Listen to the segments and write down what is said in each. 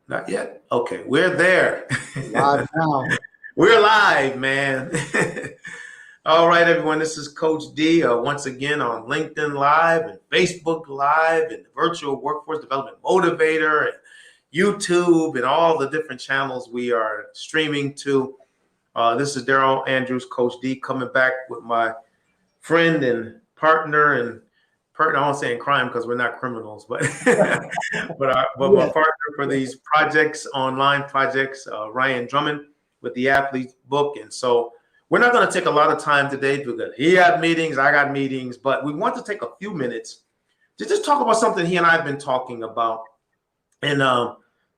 Not yet. Okay, we're there. Live now. We're live, man. All right, everyone. This is Coach D once again on LinkedIn Live and Facebook Live and the Virtual Workforce Development Motivator and YouTube and all the different channels we are streaming to. This is Daryl Andrews, Coach D, coming back with my friend and partner. I won't say in crime because we're not criminals, but but my partner for these projects, online projects, Ryan Drummond with the Athlete's Book. And so we're not going to take a lot of time today because he had meetings, I got meetings, but we want to take a few minutes to just talk about something he and I have been talking about. And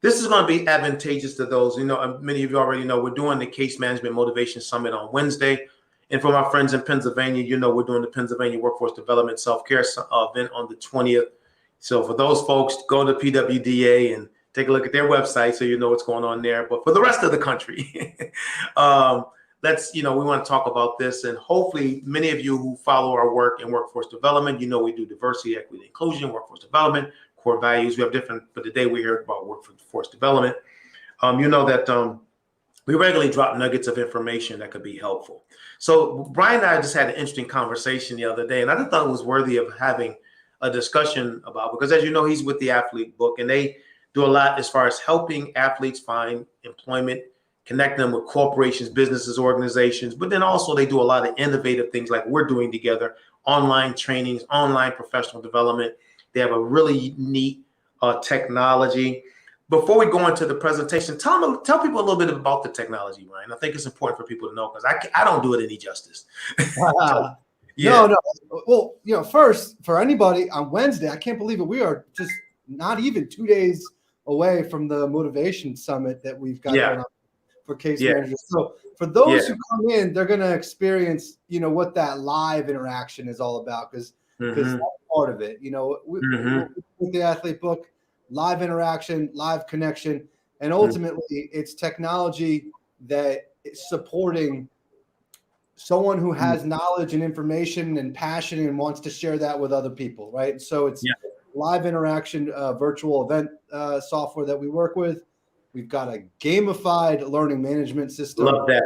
this is going to be advantageous to those. Many of you already know we're doing the Case Management Motivation Summit on Wednesday. And for my friends in Pennsylvania, we're doing the Pennsylvania Workforce Development Self-Care event on the 20th. So for those folks, go to PWDA and take a look at their website so you know what's going on there. But for the rest of the country, we want to talk about this. And hopefully many of you who follow our work in workforce development, we do diversity, equity, inclusion, workforce development, core values. We have different, but today we hear about workforce development. We regularly drop nuggets of information that could be helpful. So Brian and I just had an interesting conversation the other day, and I just thought it was worthy of having a discussion about, because as you know, he's with the Athlete Book, and they do a lot as far as helping athletes find employment, connect them with corporations, businesses, organizations, but then also they do a lot of innovative things like we're doing together, online trainings, online professional development. They have a really neat technology. Before we go into the presentation, tell people a little bit about the technology, Ryan. I think it's important for people to know because I don't do it any justice. No. Well, first, for anybody on Wednesday, I can't believe it. We are just not even 2 days away from the Motivation Summit that we've got going on for case managers. So for those who come in, they're going to experience, what that live interaction is all about because that's part of it. With the Athlete Book, live interaction, live connection, and ultimately it's technology that is supporting someone who has knowledge and information and passion and wants to share that with other people, right? So it's live interaction, virtual event software that we work with. We've got a gamified learning management system. Love that.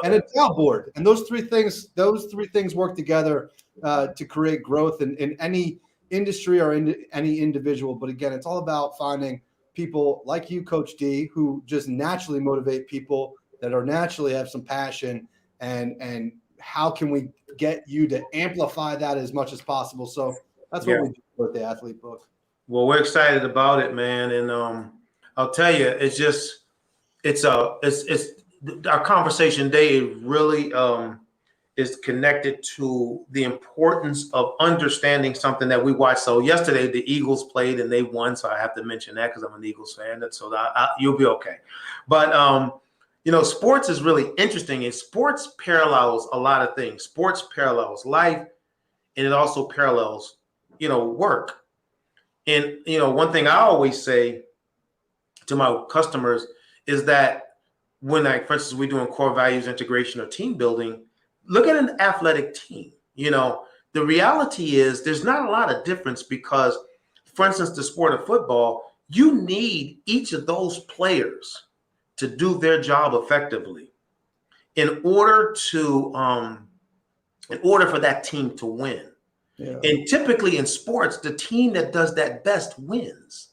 And a job board. And those three things work together to create growth in any industry or any individual. But again, it's all about finding people like you, Coach D, who just naturally motivate people that are naturally have some passion, and how can we get you to amplify that as much as possible. So that's what we do with the Athlete Book. Well, we're excited about it, man. And I'll tell you, it's our conversation today really is connected to the importance of understanding something that we watched. So yesterday the Eagles played and they won, so I have to mention that because I'm an Eagles fan. So you'll be okay. But sports is really interesting, and sports parallels a lot of things. Sports parallels life, and it also parallels work. And one thing I always say to my customers is that when, for instance, we're doing core values integration or team building, look at an athletic team. The reality is there's not a lot of difference because, for instance, the sport of football, you need each of those players to do their job effectively in order for that team to win. Yeah. And typically in sports, the team that does that best wins.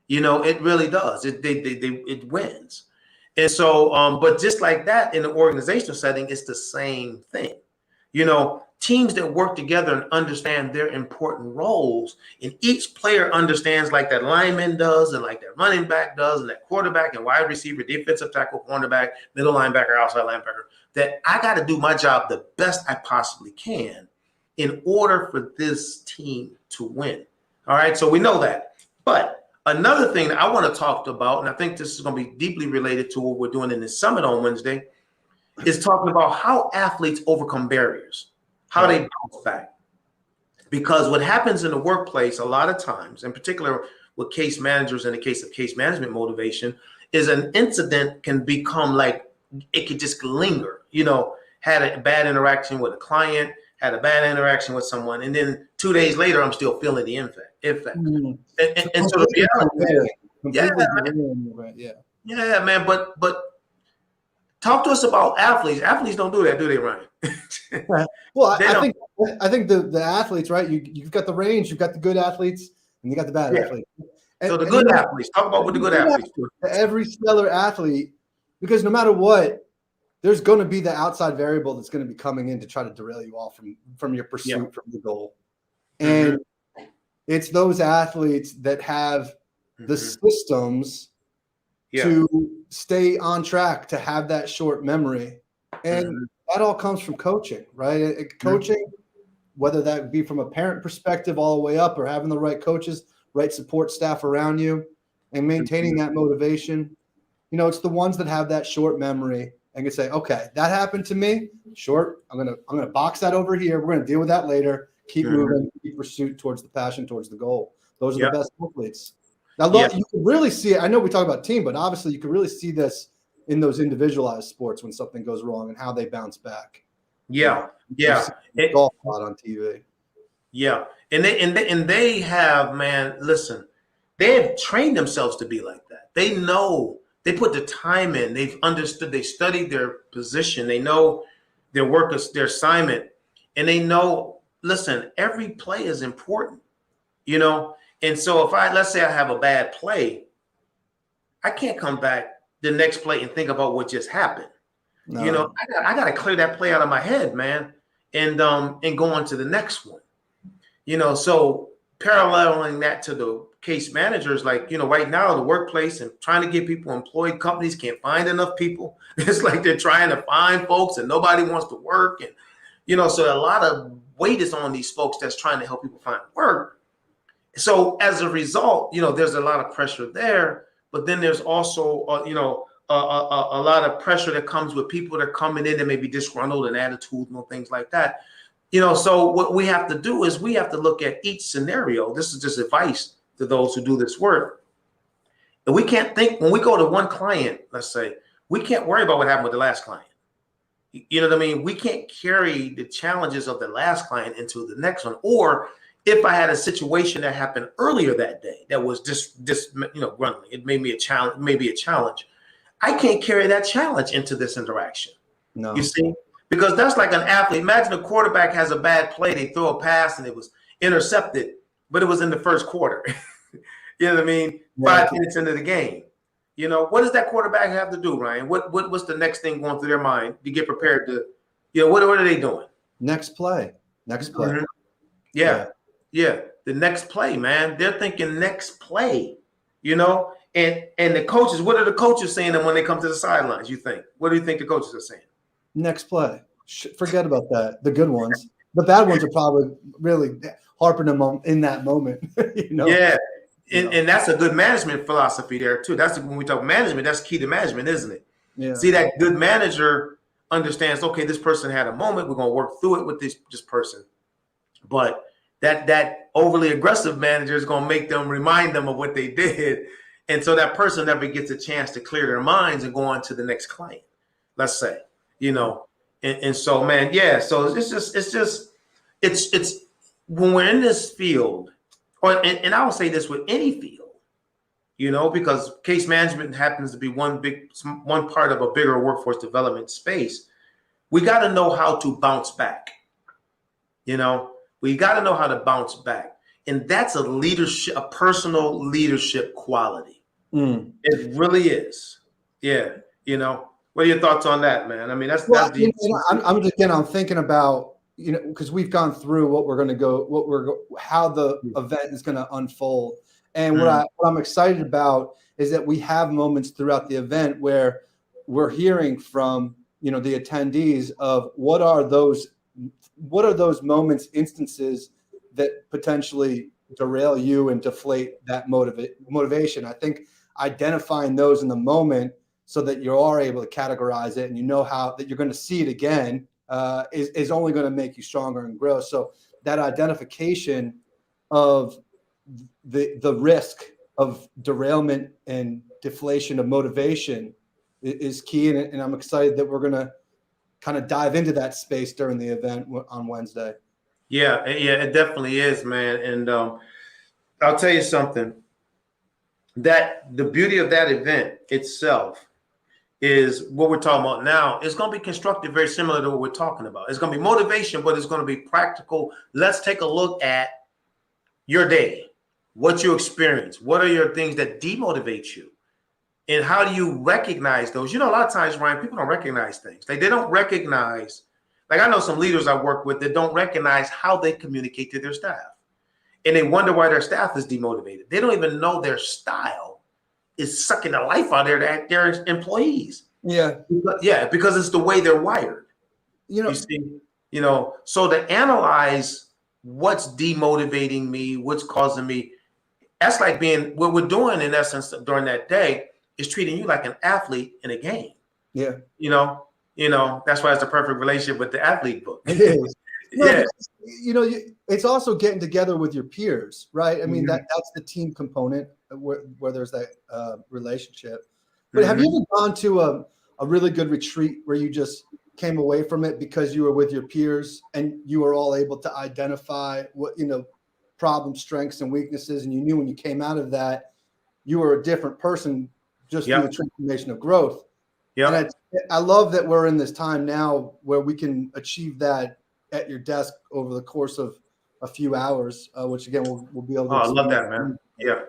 It really does. It wins. And so, but just like that in the organizational setting, it's the same thing. Teams that work together and understand their important roles, and each player understands like that lineman does, and like that running back does, and that quarterback and wide receiver, defensive tackle, cornerback, middle linebacker, outside linebacker, that I got to do my job the best I possibly can in order for this team to win. All right, so we know that. But another thing that I want to talk about, and I think this is going to be deeply related to what we're doing in this summit on Wednesday, is talking about how athletes overcome barriers, how they bounce back. Because what happens in the workplace a lot of times, in particular with case managers in the case of case management motivation, is an incident can become like, it could just linger. Had a bad interaction with a client, had a bad interaction with someone, and then 2 days later, I'm still feeling the impact. And so the reality is, Yeah, man. Yeah, man. But talk to us about athletes. Athletes don't do that, do they, Ryan? Well, They don't. I think the athletes, right? You've got the range, you've got the good athletes, and you got the bad Yeah. athletes. So the good athletes. Talk about what the good athletes do. Every stellar athlete, because no matter what, there's going to be the outside variable that's going to be coming in to try to derail you off from your pursuit, from the goal. And it's those athletes that have the systems to stay on track, to have that short memory. And that all comes from coaching, right? Coaching, whether that be from a parent perspective all the way up, or having the right coaches, right support staff around you, and maintaining that motivation. You know, it's the ones that have that short memory and can say, okay, that happened to me. Short, I'm gonna box that over here. We're gonna deal with that later. Keep moving, keep pursuit towards the passion, towards the goal. Those are the best athletes. Now, you can really see it. I know we talk about team, but obviously you can really see this in those individualized sports when something goes wrong and how they bounce back. Yeah. Golf a lot on TV. Yeah, and they have, man. Listen, they have trained themselves to be like that. They know, they put the time in. They've understood. They studied their position. They know their work is their assignment, and they know. Listen, every play is important, you know. And so if let's say I have a bad play, I can't come back the next play and think about what just happened. No. You know, I got to clear that play out of my head, man, and go on to the next one. You know, so paralleling that to the case managers, like, you know, right now the workplace and trying to get people employed, companies can't find enough people. It's like they're trying to find folks and nobody wants to work. And, you know, so a lot of weight is on these folks that's trying to help people find work. So as a result, you know, there's a lot of pressure there, but then there's also, you know, a lot of pressure that comes with people that are coming in that may be disgruntled and attitudinal, things like that. You know, so what we have to do is we have to look at each scenario. This is just advice to those who do this work. And we can't think, when we go to one client, let's say, we can't worry about what happened with the last client. You know what I mean? We can't carry the challenges of the last client into the next one. Or if I had a situation that happened earlier that day that was just you know, gruntling, it made me a challenge, maybe a challenge. I can't carry that challenge into this interaction. No. You see? Because that's like an athlete. Imagine a quarterback has a bad play. They throw a pass and it was intercepted, but it was in the first quarter. You know what I mean? Yeah. 5 minutes into the game. You know, what does that quarterback have to do, Ryan? What's the next thing going through their mind to get prepared to, you know, what are they doing? Next play. Mm-hmm. Yeah. The next play, man. They're thinking next play, you know? And the coaches, what are the coaches saying when they come to the sidelines, you think? What do you think the coaches are saying? Next play. Forget about that. The good ones. The bad ones are probably really harping them on in that moment. You know? Yeah. And that's a good management philosophy there too. That's when we talk management, that's key to management, isn't it? Yeah. See, that good manager understands, okay, this person had a moment. We're going to work through it with this person. But that overly aggressive manager is going to make them remind them of what they did. And so that person never gets a chance to clear their minds and go on to the next client, let's say. You know, and so, man, yeah. So it's just when we're in this field, and I will say this with any field, you know, because case management happens to be one part of a bigger workforce development space. We got to know how to bounce back. You know, we got to know how to bounce back, and that's a personal leadership quality. It really is. Yeah, you know. What are your thoughts on that, man? I mean, I'm thinking about, you know, because we've gone through what we're going to go, how the event is going to unfold. And what I'm excited about is that we have moments throughout the event where we're hearing from, you know, the attendees of what are those moments, instances that potentially derail you and deflate that motivation. I think identifying those in the moment, so that you are able to categorize it and you know how that you're going to see it again is only going to make you stronger and grow. So that identification of the risk of derailment and deflation of motivation is key. And I'm excited that we're going to kind of dive into that space during the event on Wednesday. Yeah, it definitely is, man. And I'll tell you something. that the beauty of that event itself is what we're talking about now. It's going to be constructed very similar to what we're talking about. It's going to be motivation, but it's going to be practical. Let's take a look at your day, what you experience, what are your things that demotivate you, and how do you recognize those? You know, a lot of times, Ryan, people don't recognize things. They don't recognize, like I know some leaders I work with that don't recognize how they communicate to their staff. And they wonder why their staff is demotivated. They don't even know their style is sucking the life out of their employees. Yeah. Because it's the way they're wired. You see, so to analyze what's demotivating me, what's causing me, that's like what we're doing in essence during that day is treating you like an athlete in a game. Yeah. That's why it's a perfect relationship with the athlete book. It is. Yeah. It's also getting together with your peers, right? I mean, that's the team component where there's that relationship. But have you ever gone to a really good retreat where you just came away from it because you were with your peers and you were all able to identify what, problems, strengths, and weaknesses, and you knew when you came out of that, you were a different person just through the transformation of growth. Yeah. And I love that we're in this time now where we can achieve that at your desk over the course of a few hours, which again, we'll be able to. Oh, I love that, man. Yeah.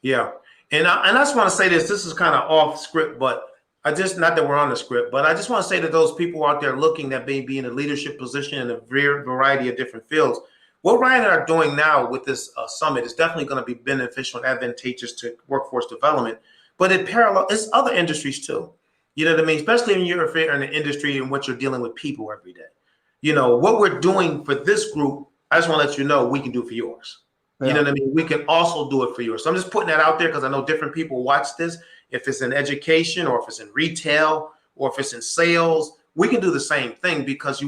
Yeah. And I just want to say this is kind of off script, but not that we're on the script, but I just want to say to those people out there looking that may be in a leadership position in a variety of different fields, what Ryan and I are doing now with this summit is definitely going to be beneficial and advantageous to workforce development, but it's other industries too. You know what I mean? Especially when you're in an industry in which you're dealing with people every day. What we're doing for this group, I just want to let you know we can do for yours. Yeah. You know what I mean? We can also do it for yours. So I'm just putting that out there because I know different people watch this. If it's in education or if it's in retail or if it's in sales, we can do the same thing because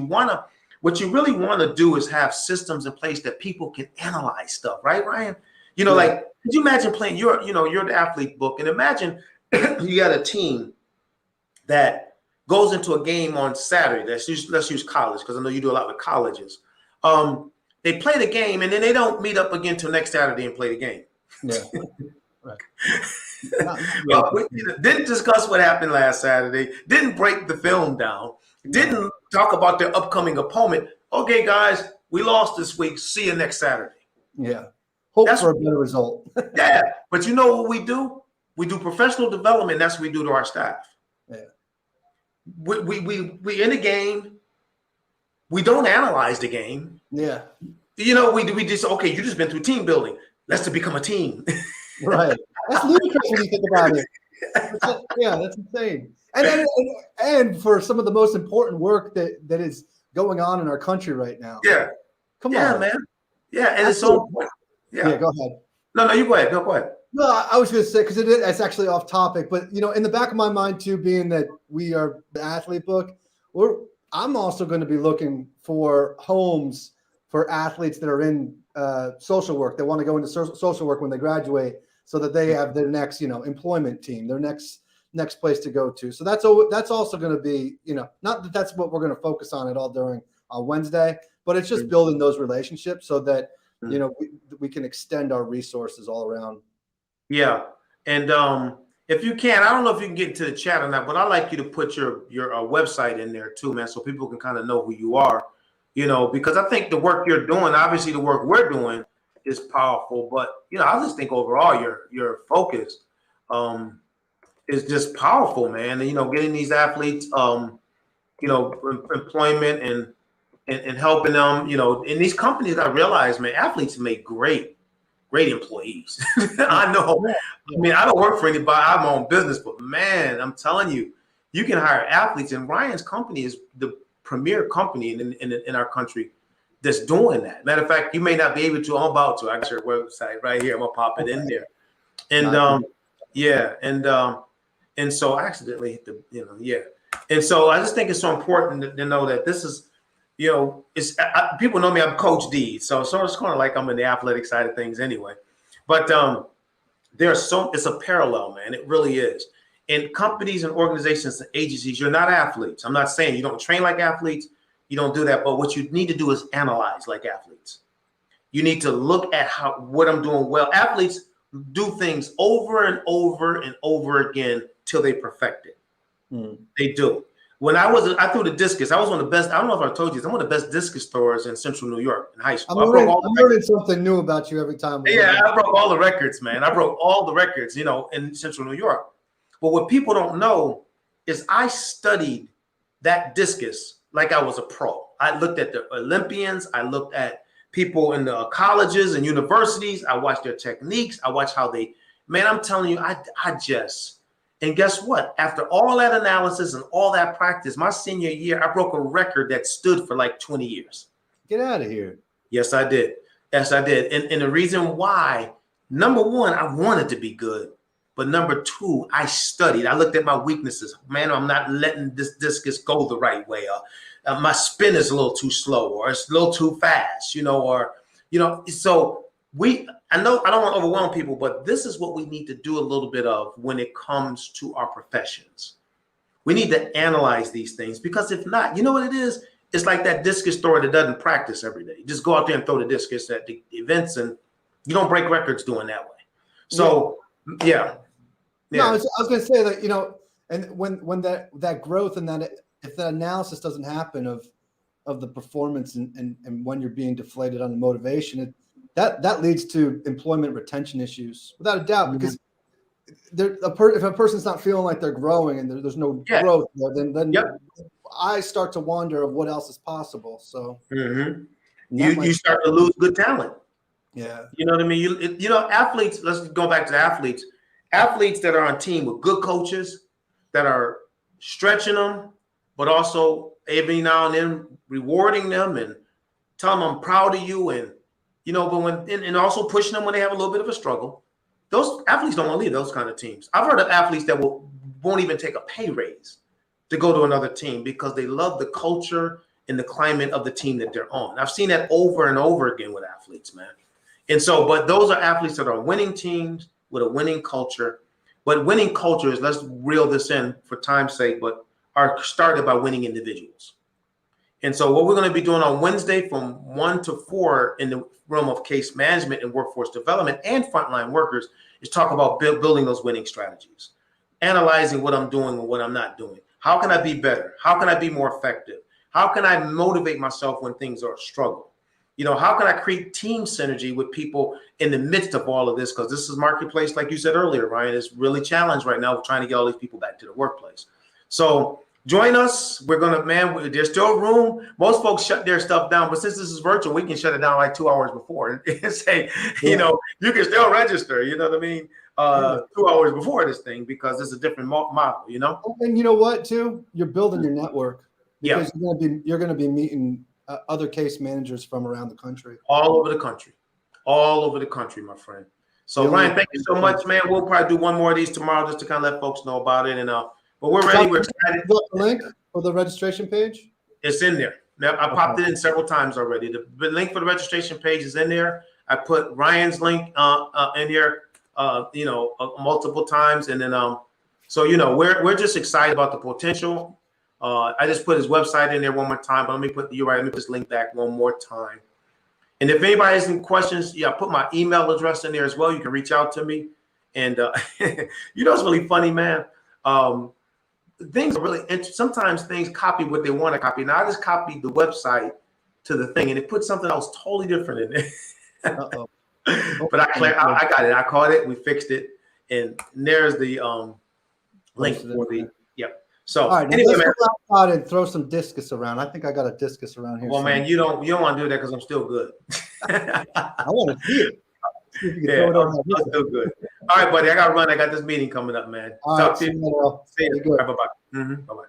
what you really want to do is have systems in place that people can analyze stuff, right, Ryan? Like, could you imagine playing you're the athlete book, and imagine you got a team that goes into a game on Saturday. Let's use college because I know you do a lot with colleges. They play the game and then they don't meet up again till next Saturday and play the game. Yeah. Right. Didn't discuss what happened last Saturday. Didn't break the film down. Didn't talk about their upcoming opponent. Okay, guys, we lost this week. See you next Saturday. Yeah. Hope for a better result. Yeah. But you know what we do? We do professional development. That's what we do to our staff. Yeah. We in the game. We don't analyze the game. Yeah. We just, okay, you just been through team building. Let's become a team. Right. That's ludicrous when you think about it. That's insane. And for some of the most important work that is going on in our country right now. Yeah. Come on, man. Yeah, and it's so important. Yeah, go ahead. No, you go ahead. Go ahead. No, I was going to say, because it's actually off topic, but in the back of my mind too, being that we are the athlete book, I'm also going to be looking for homes for athletes that are in social work. They want to go into social work when they graduate, so that they have their next, employment team, their next place to go to. So that's also going to be, not that that's what we're going to focus on at all during Wednesday, but it's just building those relationships so that we can extend our resources all around. Yeah, and if you can, I don't know if you can get into the chat or not, but I'd like you to put your website in there too, man, so people can kind of know who you are. Because I think the work you're doing, obviously the work we're doing is powerful, but I just think overall your focus is just powerful, man. And getting these athletes employment and helping them, in these companies. I realize, man, athletes make great employees. I know. I mean, I don't work for anybody. I have my own business, but man, I'm telling you, you can hire athletes, and Ryan's company is the premier company in our country that's doing that. Matter of fact, you may not be able to. I'm about to. I got your website right here. I'm gonna pop it in there. And and so I accidentally hit the And so I just think it's so important to know that this is, it's people know me. I'm Coach D, so it's kind of like I'm in the athletic side of things anyway. But it's a parallel, man. It really is. In companies and organizations and agencies, you're not athletes. I'm not saying you don't train like athletes. You don't do that. But what you need to do is analyze like athletes. You need to look at what I'm doing well. Athletes do things over and over and over again till they perfect it. They do. When I threw the discus. I was one of the best. I don't know if I told you this. I'm one of the best discus throwers in Central New York in high school. I'm learning something new about you every time. Yeah, I broke all the records, man. I broke all the records, in Central New York. But what people don't know is I studied that discus like I was a pro. I looked at the Olympians. I looked at people in the colleges and universities. I watched their techniques. I watched how man, I'm telling you, and guess what? After all that analysis and all that practice, my senior year, I broke a record that stood for like 20 years. Get out of here. Yes, I did. Yes, I did. And the reason why, number one, I wanted to be good. But number two, I studied. I looked at my weaknesses. Man, I'm not letting this discus go the right way. My spin is a little too slow, or it's a little too fast, so I know I don't want to overwhelm people, but this is what we need to do a little bit of when it comes to our professions. We need to analyze these things, because if not, you know what it is? It's like that discus thrower that doesn't practice every day. Just go out there and throw the discus at the events, and you don't break records doing that way. So, yeah. No, I was going to say that, and when that growth and that, if that analysis doesn't happen of the performance and when you're being deflated on the motivation, that leads to employment retention issues without a doubt, because if a person's not feeling like they're growing and there's no growth there, then I start to wonder of what else is possible. So you start to lose good talent. Yeah. You know what I mean? Athletes, let's go back to the athletes. Athletes that are on team with good coaches that are stretching them, but also every now and then rewarding them and telling them I'm proud of you, and and also pushing them when they have a little bit of a struggle. Those athletes don't want to leave those kind of teams. I've heard of athletes that won't even take a pay raise to go to another team because they love the culture and the climate of the team that they're on. I've seen that over and over again with athletes, man. And so, but those are athletes that are winning teams with a winning culture. But winning cultures, let's reel this in for time's sake, but are started by winning individuals. And so what we're going to be doing on Wednesday from 1 to 4 in the realm of case management and workforce development and frontline workers is talk about building those winning strategies, analyzing what I'm doing and what I'm not doing. How can I be better? How can I be more effective? How can I motivate myself when things are a struggle? How can I create team synergy with people in the midst of all of this? Because this is marketplace, like you said earlier, Ryan, is really challenged right now trying to get all these people back to the workplace. So join us. We're going to, there's still room. Most folks shut their stuff down, but since this is virtual, we can shut it down like 2 hours before and say, you can still register, you know what I mean? 2 hours before this thing, because it's a different model, And you know what, too? You're building your network. Because you're going to be meeting other case managers from around the country. All over the country, my friend. So Ryan, thank you so much, man. We'll probably do one more of these tomorrow just to kind of let folks know about it. And but we're ready. We're excited. The link for the registration page? It's in there. Now, I popped it in several times already. The link for the registration page is in there. I put Ryan's link in here, multiple times. And then, we're just excited about the potential. I just put his website in there one more time, but let me just link back one more time. And if anybody has any questions, I put my email address in there as well. You can reach out to me. And it's really funny, man. Things are really interesting. Sometimes things copy what they want to copy. Now I just copied the website to the thing, and it put something else totally different in there. But I got it. I caught it. We fixed it, and there's the link for the. So all right, anyway, let's go outside and throw some discus around. I think I got a discus around here. Well, man, you don't want to do that because I'm still good. I want to see it. See if you can throw it I'm still good. All right, buddy. I got to run. I got this meeting coming up, man. All Talk right, to you. See you. Bye-bye. Bye-bye.